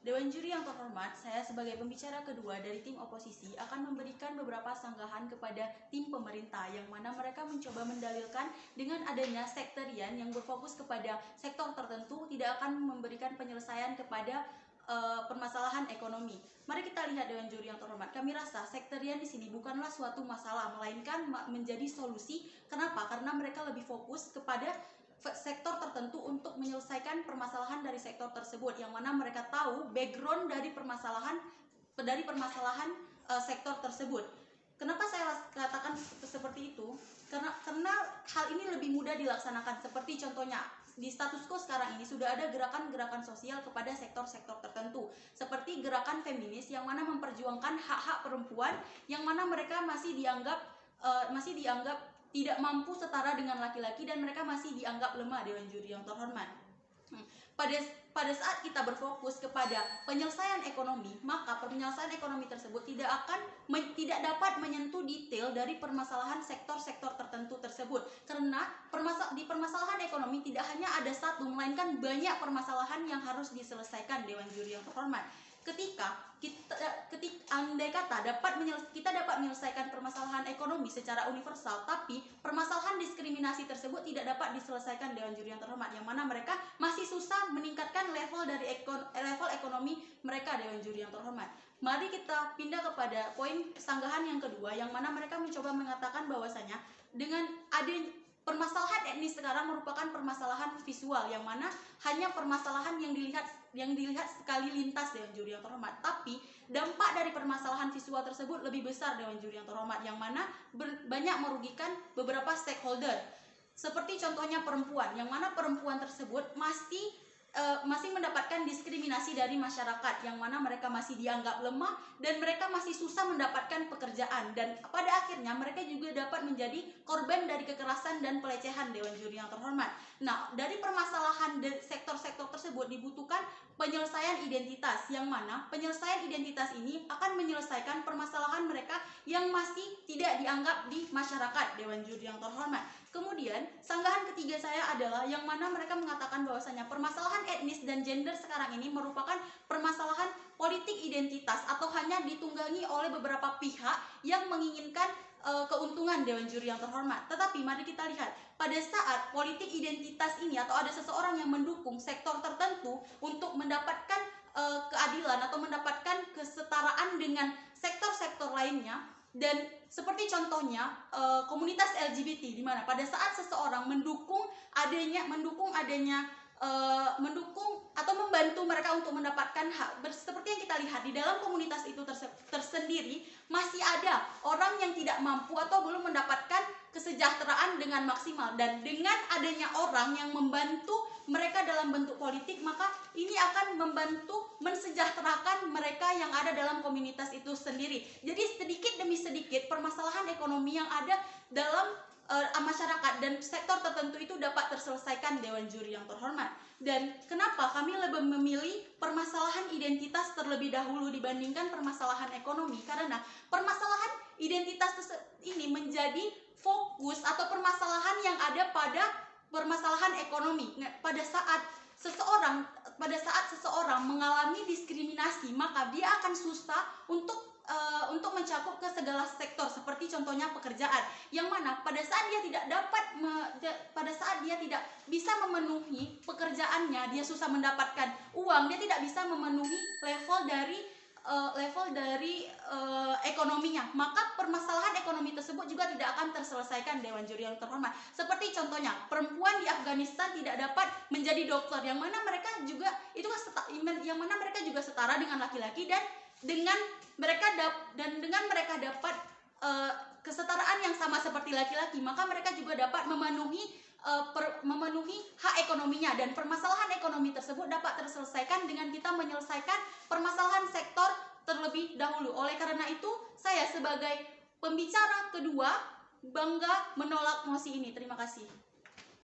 Dewan Juri yang terhormat, saya sebagai pembicara kedua dari tim oposisi akan memberikan beberapa sanggahan kepada tim pemerintah yang mana mereka mencoba mendalilkan dengan adanya sektorian yang berfokus kepada sektor tertentu tidak akan memberikan penyelesaian kepada permasalahan ekonomi. Mari kita lihat Dewan Juri yang terhormat. Kami rasa sektorian di sini bukanlah suatu masalah, melainkan menjadi solusi. Kenapa? Karena mereka lebih fokus kepada sektor tertentu untuk menyelesaikan permasalahan dari sektor tersebut, yang mana mereka tahu background dari permasalahan sektor tersebut. Kenapa saya katakan seperti itu? Karena hal ini lebih mudah dilaksanakan. Seperti contohnya di status quo sekarang ini sudah ada gerakan-gerakan sosial kepada sektor-sektor tertentu, seperti gerakan feminis yang mana memperjuangkan hak-hak perempuan, yang mana mereka masih dianggap tidak mampu setara dengan laki-laki dan mereka masih dianggap lemah, Dewan Juri yang terhormat. Pada saat kita berfokus kepada penyelesaian ekonomi, maka penyelesaian ekonomi tersebut tidak dapat menyentuh detail dari permasalahan sektor-sektor tertentu tersebut. Karena di permasalahan ekonomi tidak hanya ada satu, melainkan banyak permasalahan yang harus diselesaikan, Dewan Juri yang terhormat. Ketika andai kata kita dapat menyelesaikan permasalahan ekonomi secara universal, tapi permasalahan diskriminasi tersebut tidak dapat diselesaikan, Dewan Juri yang terhormat, yang mana mereka masih susah meningkatkan level ekonomi mereka, Dewan Juri yang terhormat. Mari kita pindah kepada poin sanggahan yang kedua, yang mana mereka mencoba mengatakan bahwasanya dengan adanya permasalahan etnis sekarang merupakan permasalahan visual, yang mana hanya permasalahan yang dilihat sekali lintas, Dewan Juri yang terhormat. Tapi dampak dari permasalahan visual tersebut lebih besar, Dewan Juri yang terhormat, yang mana banyak merugikan beberapa stakeholder. Seperti contohnya perempuan, yang mana perempuan tersebut masih mendapatkan diskriminasi dari masyarakat, yang mana mereka masih dianggap lemah dan mereka masih susah mendapatkan pekerjaan, dan pada akhirnya mereka juga dapat menjadi korban dari kekerasan dan pelecehan, Dewan Juri yang terhormat. Nah, dari permasalahan sektor-sektor tersebut dibutuhkan penyelesaian identitas, yang mana penyelesaian identitas ini akan menyelesaikan permasalahan mereka yang masih tidak dianggap di masyarakat, Dewan Juri yang terhormat. Kemudian sanggahan ketiga saya adalah yang mana mereka mengatakan bahwasanya permasalahan etnis dan gender sekarang ini merupakan permasalahan politik identitas atau hanya ditunggangi oleh beberapa pihak yang menginginkan keuntungan, Dewan Juri yang terhormat. Tetapi mari kita lihat, pada saat politik identitas ini atau ada seseorang yang mendukung sektor tertentu untuk mendapatkan keadilan atau mendapatkan kesetaraan dengan sektor-sektor lainnya, dan seperti contohnya komunitas LGBT, di mana pada saat seseorang mendukung atau membantu mereka untuk mendapatkan hak, seperti yang kita lihat di dalam komunitas itu tersendiri masih ada orang yang tidak mampu atau belum mendapatkan kesejahteraan dengan maksimal, dan dengan adanya orang yang membantu mereka dalam bentuk politik, maka ini akan membantu mensejahterakan mereka yang ada dalam komunitas itu sendiri. Jadi sedikit demi sedikit permasalahan ekonomi yang ada dalam masyarakat dan sektor tertentu itu dapat terselesaikan, Dewan Juri yang terhormat. Dan kenapa kami lebih memilih permasalahan identitas terlebih dahulu dibandingkan permasalahan ekonomi? Karena permasalahan identitas ini menjadi fokus atau permasalahan yang ada pada permasalahan ekonomi. Pada saat seseorang mengalami diskriminasi, maka dia akan susah untuk mencakup ke segala sektor, seperti contohnya pekerjaan, yang mana pada saat dia tidak bisa memenuhi pekerjaannya, dia susah mendapatkan uang, dia tidak bisa memenuhi level dari ekonominya, maka permasalahan ekonomi tersebut juga tidak akan terselesaikan, Dewan Juri yang terhormat. Seperti contohnya perempuan di Afghanistan tidak dapat menjadi dokter, yang mana mereka juga setara dengan laki-laki, dan dengan mereka dapat kesetaraan yang sama seperti laki-laki, maka mereka juga dapat memenuhi hak ekonominya, dan permasalahan ekonomi tersebut dapat terselesaikan dengan kita menyelesaikan permasalahan sektor terlebih dahulu. Oleh karena itu, saya sebagai pembicara kedua bangga menolak mosi ini. Terima kasih.